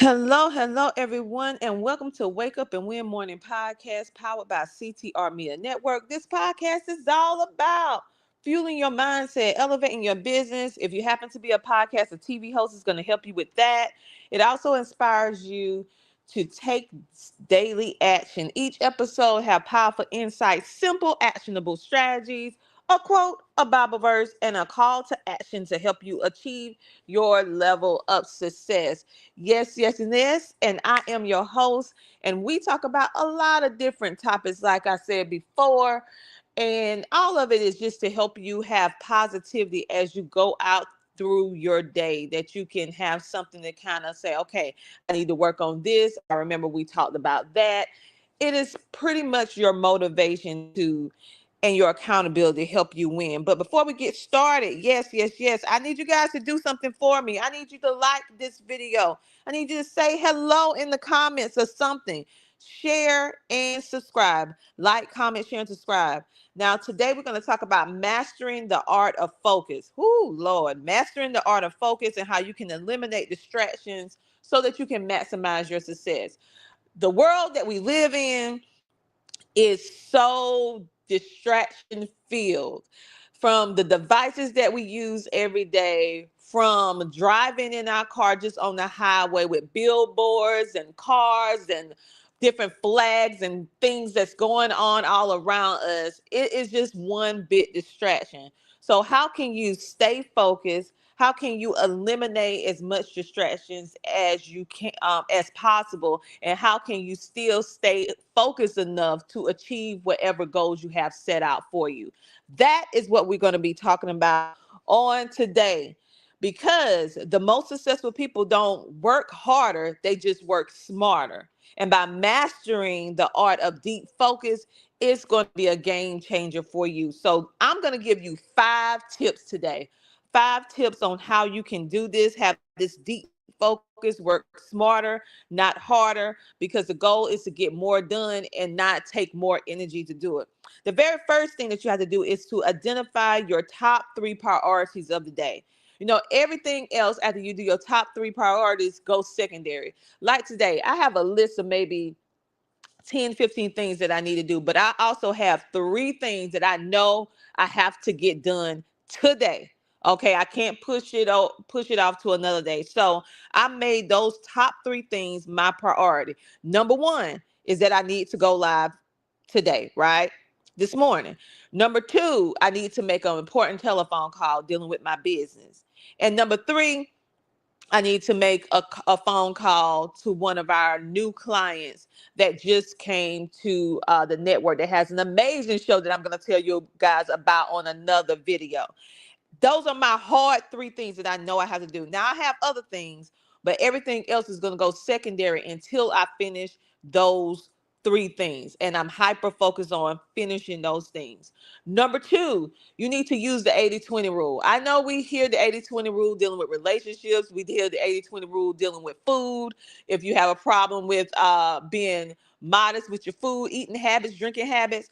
Hello, everyone, and welcome to Wake Up and Win Morning Podcast powered by CTR Media Network. This podcast is all about fueling your mindset, elevating your business. If you happen to be a podcast or TV host, it's going to help you with that. It also inspires you to take daily action. Each episode have powerful insights, simple, actionable strategies, a quote, a Bible verse, and a call to action to help you achieve your level of success. Yes. And I am your host. And we talk about a lot of different topics, like I said before. And all of it is just to help you have positivity as you go out through your day, that you can have something to kind of say, okay, I need to work on this. I remember we talked about that. It is pretty much your motivation to and your accountability to help you win. But before we get started, yes, I need you guys to do something for me. I need you to like this video. I need you to say hello in the comments or something. Share and subscribe. Like, comment, share, and subscribe. Now, today we're going to talk about mastering the art of focus. Whoo, Lord, mastering the art of focus and how you can eliminate distractions so that you can maximize your success. The world that we live in is so distraction filled, from the devices that we use every day, from driving in our car just on the highway with billboards and cars and different flags and things that's going on all around us. It is just one big distraction. So how can you stay focused? How can you eliminate as much distractions as you can, as possible, and how can you still stay focused enough to achieve whatever goals you have set out for you? That is what we're going to be talking about on today, because the most successful people don't work harder, they just work smarter. And by mastering the art of deep focus, it's going to be a game changer for you. So I'm going to give you 5 tips today. 5 tips on how you can do this, have this deep focus, work smarter, not harder, because the goal is to get more done and not take more energy to do it. The very first thing that you have to do is to identify your top 3 priorities of the day. Everything else after you do your top 3 priorities goes secondary. Like today, I have a list of maybe 10, 15 things that I need to do, but I also have 3 things that I know I have to get done today. Okay, I can't push it off to another day. So I made those top 3 things my priority. Number 1 is that I need to go live today, right? This morning. Number 2, I need to make an important telephone call dealing with my business. And number 3, I need to make a phone call to one of our new clients that just came to the network, that has an amazing show that I'm going to tell you guys about on another video. Those are my hard 3 things that I know I have to do. Now I have other things, but everything else is going to go secondary until I finish those 3 things. And I'm hyper focused on finishing those things. Number 2, you need to use the 80-20 rule. I know we hear the 80-20 rule dealing with relationships. We hear the 80-20 rule dealing with food. If you have a problem with being modest with your food, eating habits, drinking habits,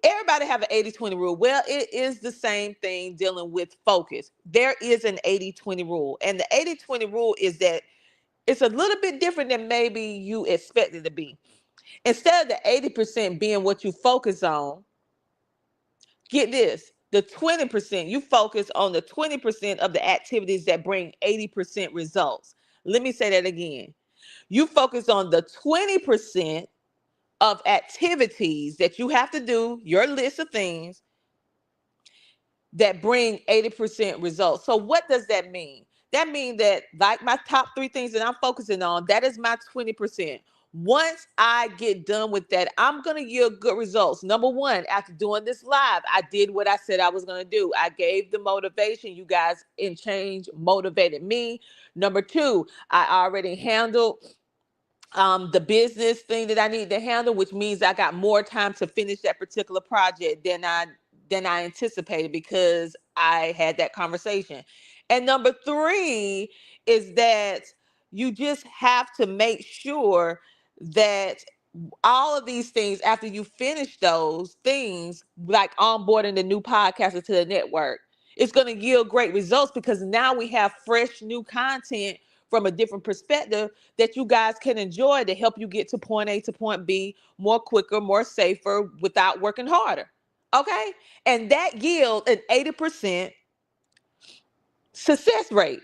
everybody have an 80-20 rule. Well, it is the same thing dealing with focus. There is an 80-20 rule. And the 80-20 rule is that it's a little bit different than maybe you expect it to be. Instead of the 80% being what you focus on, get this, the 20%, you focus on the 20% of the activities that bring 80% results. Let me say that again. You focus on the 20% of activities that you have to do, your list of things that bring 80% results. So what does that mean? That means that, like, my top 3 things that I'm focusing on, that is my 20%. Once I get done with that, I'm going to yield good results. Number 1, after doing this live, I did what I said I was going to do. I gave the motivation. You guys in change motivated me. Number 2, I already handled the business thing that I need to handle, which means I got more time to finish that particular project than I anticipated, because I had that conversation. And number 3 is that you just have to make sure that all of these things, after you finish those things, like onboarding the new podcaster to the network, it's going to yield great results, because now we have fresh new content from a different perspective that you guys can enjoy to help you get to point A to point B more quicker, more safer without working harder. Okay? And that yield an 80% success rate.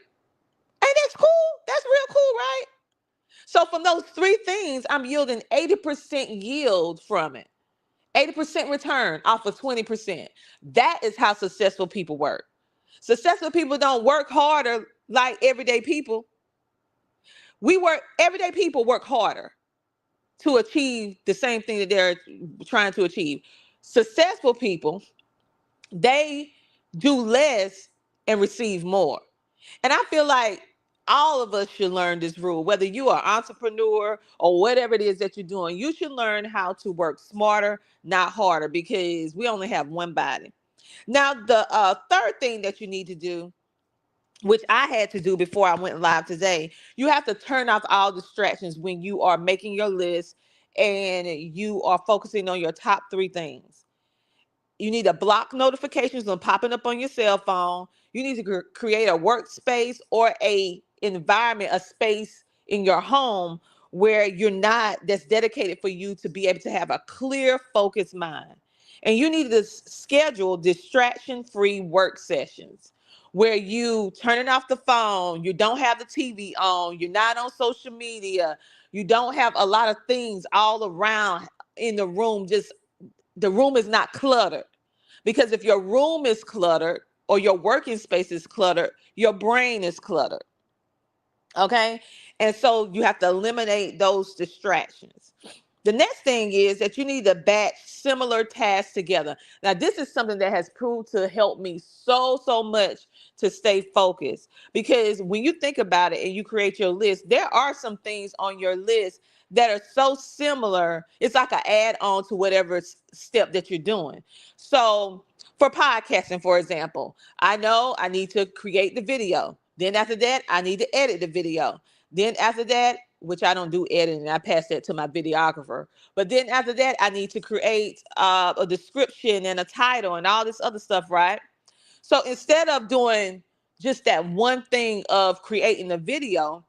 And that's cool. That's real cool, right? So from those three things, I'm yielding 80% yield from it. 80% return off of 20%. That is how successful people work. Successful people don't work harder like everyday people. Everyday people work harder to achieve the same thing that they're trying to achieve. Successful people, they do less and receive more. And I feel like all of us should learn this rule, whether you are an entrepreneur or whatever it is that you're doing. You should learn how to work smarter, not harder, because we only have one body. Now, the third thing that you need to do, which I had to do before I went live today, you have to turn off all distractions when you are making your list and you are focusing on your top three things. You need to block notifications from popping up on your cell phone. You need to create a workspace or a environment, a space in your home where you're not, that's dedicated for you to be able to have a clear, focused mind. And you need to schedule distraction-free work sessions where you turning off the phone, you don't have the TV on, you're not on social media, you don't have a lot of things all around in the room, just the room is not cluttered. Because if your room is cluttered or your working space is cluttered, your brain is cluttered. Okay. And so you have to eliminate those distractions. The next thing is that you need to batch similar tasks together. Now, this is something that has proved to help me so much to stay focused. Because when you think about it and you create your list, there are some things on your list that are so similar. It's like an add on to whatever step that you're doing. So, for podcasting, for example, I know I need to create the video. Then after that, I need to edit the video. Then after that, which I don't do editing, I pass that to my videographer. But then after that, I need to create a description and a title and all this other stuff, right? So instead of doing just that one thing of creating a video,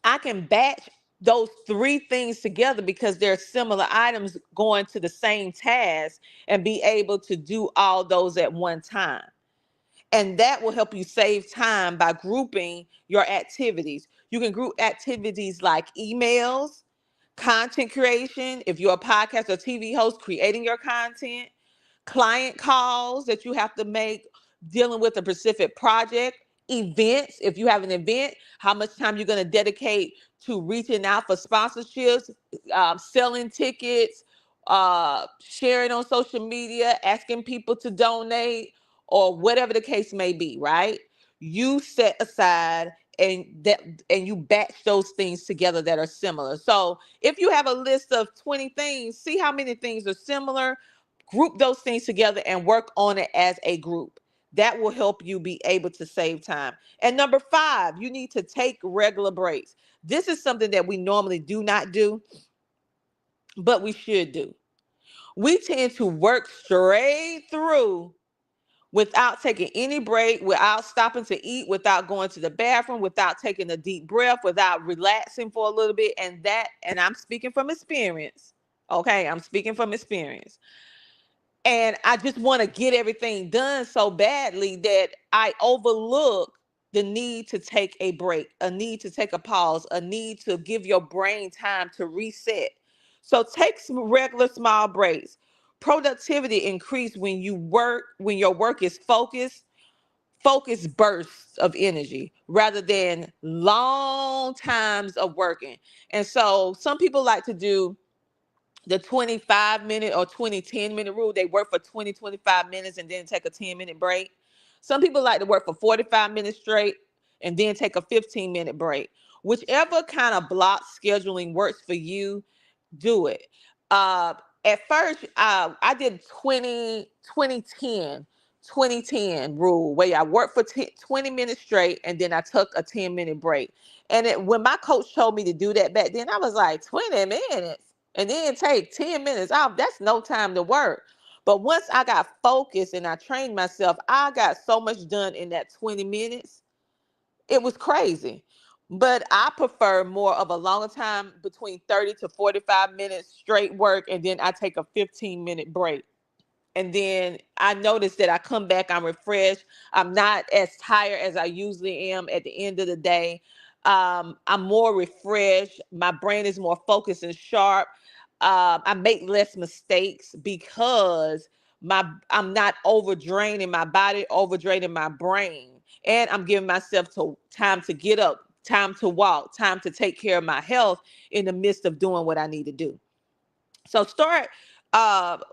I can batch those three things together because they're similar items going to the same task and be able to do all those at one time. And that will help you save time by grouping your activities. You can group activities like emails, content creation. If you're a podcast or TV host, creating your content, client calls that you have to make dealing with a specific project, events. If you have an event, how much time you're going to dedicate to reaching out for sponsorships, selling tickets, sharing on social media, asking people to donate, or whatever the case may be, right? You set aside and you batch those things together that are similar. So if you have a list of 20 things, see how many things are similar, group those things together and work on it as a group. That will help you be able to save time. And number 5, you need to take regular breaks. This is something that we normally do not do, but we should do. We tend to work straight through without taking any break, without stopping to eat, without going to the bathroom, without taking a deep breath, without relaxing for a little bit. And I'm speaking from experience. Okay, I'm speaking from experience. And I just want to get everything done so badly that I overlook the need to take a break, a need to take a pause, a need to give your brain time to reset. So take some regular small breaks. Productivity increase when your work is focused bursts of energy rather than long times of working. And so some people like to do the 25-minute or 20-10 minute rule. They work for 20-25 minutes and then take a 10-minute break. Some people like to work for 45 minutes straight and then take a 15-minute break. Whichever kind of block scheduling works for you, do it. Uh, at first, I did 2010 rule where I worked for 20 minutes straight and then I took a 10-minute break. And when my coach told me to do that back then, I was like, 20 minutes and then take 10 minutes off. That's no time to work. But once I got focused and I trained myself, I got so much done in that 20 minutes. It was crazy. But I prefer more of a longer time, between 30 to 45 minutes straight work, and then I take a 15-minute break. And then I notice that I come back, I'm refreshed. I'm not as tired as I usually am at the end of the day. I'm more refreshed. My brain is more focused and sharp. I make less mistakes because I'm not overdraining my body, overdraining my brain, and I'm giving myself time to get up, time to walk, time to take care of my health in the midst of doing what I need to do. So start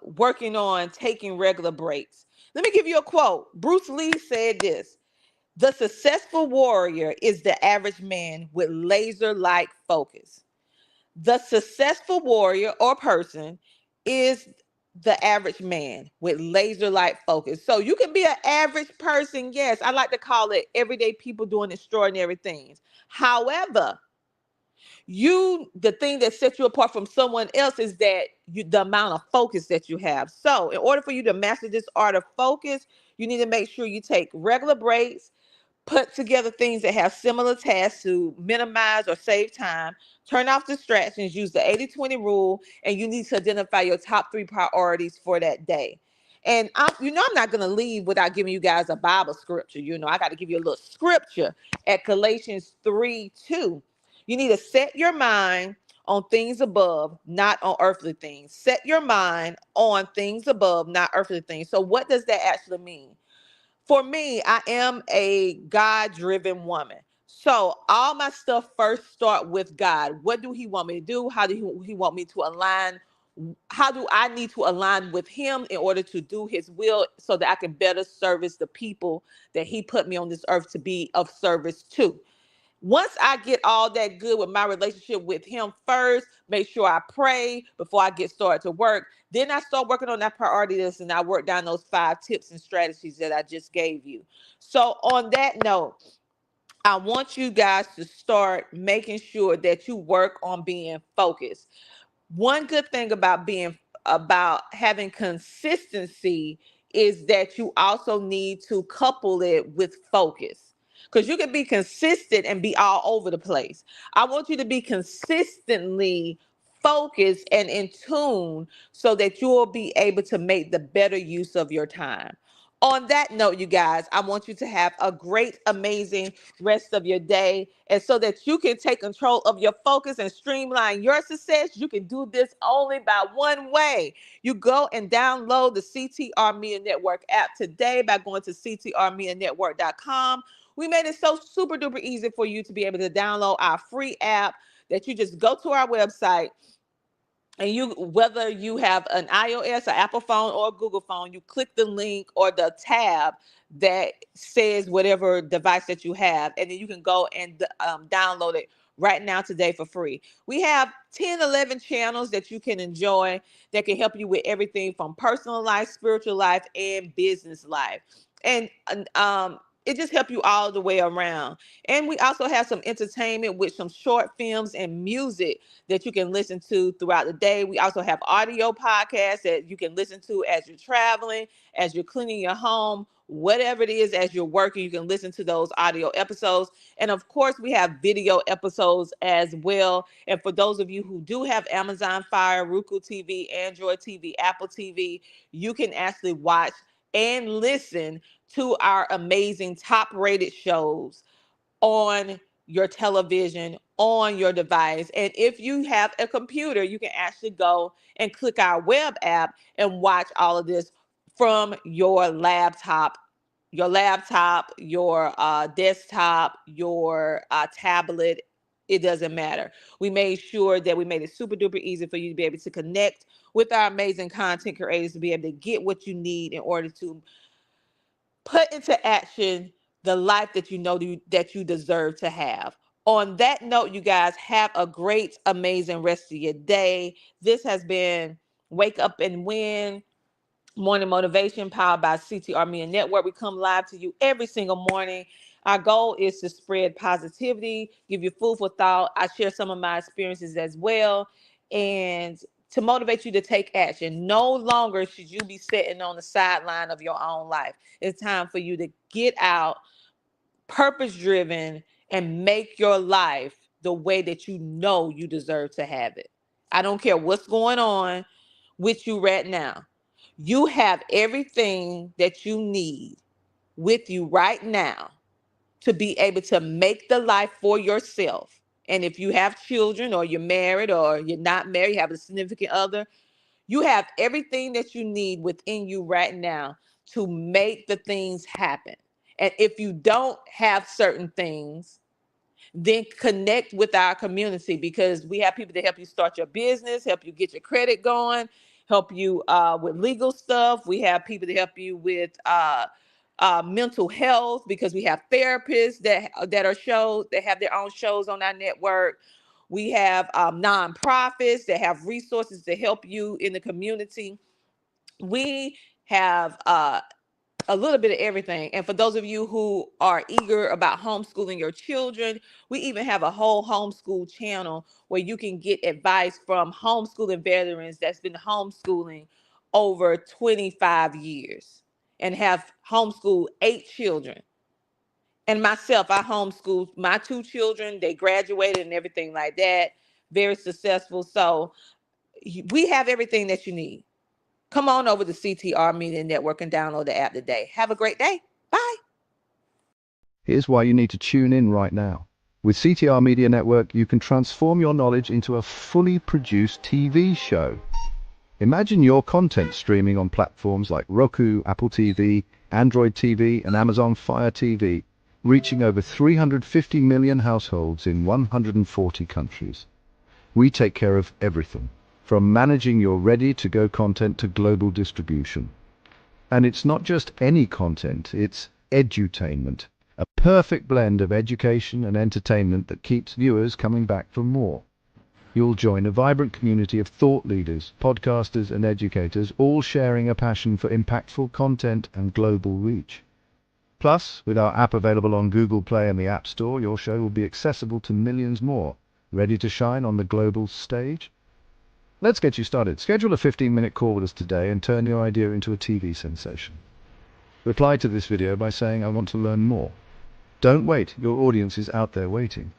working on taking regular breaks. Let me give you a quote. Bruce Lee said this: "The successful warrior is the average man with laser like focus." The successful warrior or person is the average man with laser like focus. So you can be an average person. Yes, I like to call it everyday people doing extraordinary things. However, the thing that sets you apart from someone else is that the amount of focus that you have. So in order for you to master this art of focus, you need to make sure you take regular breaks, put together things that have similar tasks to minimize or save time, turn off distractions, use the 80-20 rule, and you need to identify your top 3 priorities for that day. And I'm not going to leave without giving you guys a Bible scripture. I got to give you a little scripture at Galatians 3:2. You need to set your mind on things above, not on earthly things. Set your mind on things above, not earthly things. So what does that actually mean? For me, I am a God-driven woman. So all my stuff first start with God. What do he want me to do? How do he want me to align? How do I need to align with him in order to do his will so that I can better service the people that he put me on this earth to be of service to? Once I get all that good with my relationship with him first, make sure I pray before I get started to work. Then I start working on that priority list and I work down those 5 tips and strategies that I just gave you. So on that note, I want you guys to start making sure that you work on being focused. One good thing about having consistency is that you also need to couple it with focus, because you can be consistent and be all over the place. I want you to be consistently focused and in tune so that you will be able to make the better use of your time. On that note, you guys, I want you to have a great, amazing rest of your day. And so that you can take control of your focus and streamline your success, you can do this only by one way. You go and download the CTR Media Network app today by going to ctrmedianetwork.com. We made it so super duper easy for you to be able to download our free app, that you just go to our website, and whether you have an iOS, an Apple phone, or a Google phone, you click the link or the tab that says whatever device that you have, and then you can go and download it right now today for free. We have 10, 11 channels that you can enjoy that can help you with everything from personal life, spiritual life, and business life. And it just helps you all the way around. And we also have some entertainment with some short films and music that you can listen to throughout the day. We also have audio podcasts that you can listen to as you're traveling, as you're cleaning your home, whatever it is, as you're working, you can listen to those audio episodes. And of course, we have video episodes as well. And for those of you who do have Amazon Fire, Roku TV, Android TV, Apple TV, you can actually watch and listen to our amazing top rated shows on your television, on your device. And if you have a computer, you can actually go and click our web app and watch all of this from your desktop, your tablet. It doesn't matter. We made sure that we made it super duper easy for you to be able to connect with our amazing content creators, to be able to get what you need in order to put into action the life that you know that you deserve to have. On that note, you guys have a great, amazing rest of your day. This has been Wake Up and Win Morning Motivation, powered by CTR Media Network. We come live to you every single morning. Our goal is to spread positivity, give you food for thought. I share some of my experiences as well, and to motivate you to take action. No longer should you be sitting on the sideline of your own life. It's time for you to get out, purpose driven, and make your life the way that you know you deserve to have it. I don't care what's going on with you right now. You have everything that you need with you right now to be able to make the life for yourself. And if you have children, or you're married, or you're not married, you have a significant other, you have everything that you need within you right now to make the things happen. And if you don't have certain things, then connect with our community, because we have people that help you start your business, help you get your credit going, help you with legal stuff. We have people that help you with mental health, because we have therapists that are shows that have their own shows on our network. We have nonprofits that have resources to help you in the community. We have a little bit of everything. And for those of you who are eager about homeschooling your children, we even have a whole homeschool channel where you can get advice from homeschooling veterans that's been homeschooling over 25 years and have homeschooled 8 children. And myself, I homeschooled my 2 children. They graduated and everything like that. Very successful. So we have everything that you need. Come on over to CTR Media Network and download the app today. Have a great day. Bye. Here's why you need to tune in right now. With CTR Media Network, you can transform your knowledge into a fully produced TV show. Imagine your content streaming on platforms like Roku, Apple TV, Android TV, and Amazon Fire TV, reaching over 350 million households in 140 countries. We take care of everything, from managing your ready-to-go content to global distribution. And it's not just any content, it's edutainment, a perfect blend of education and entertainment that keeps viewers coming back for more. You'll join a vibrant community of thought leaders, podcasters, and educators, all sharing a passion for impactful content and global reach. Plus, with our app available on Google Play and the App Store, your show will be accessible to millions more, ready to shine on the global stage. Let's get you started. Schedule a 15-minute call with us today and turn your idea into a TV sensation. Reply to this video by saying, "I want to learn more." Don't wait, your audience is out there waiting.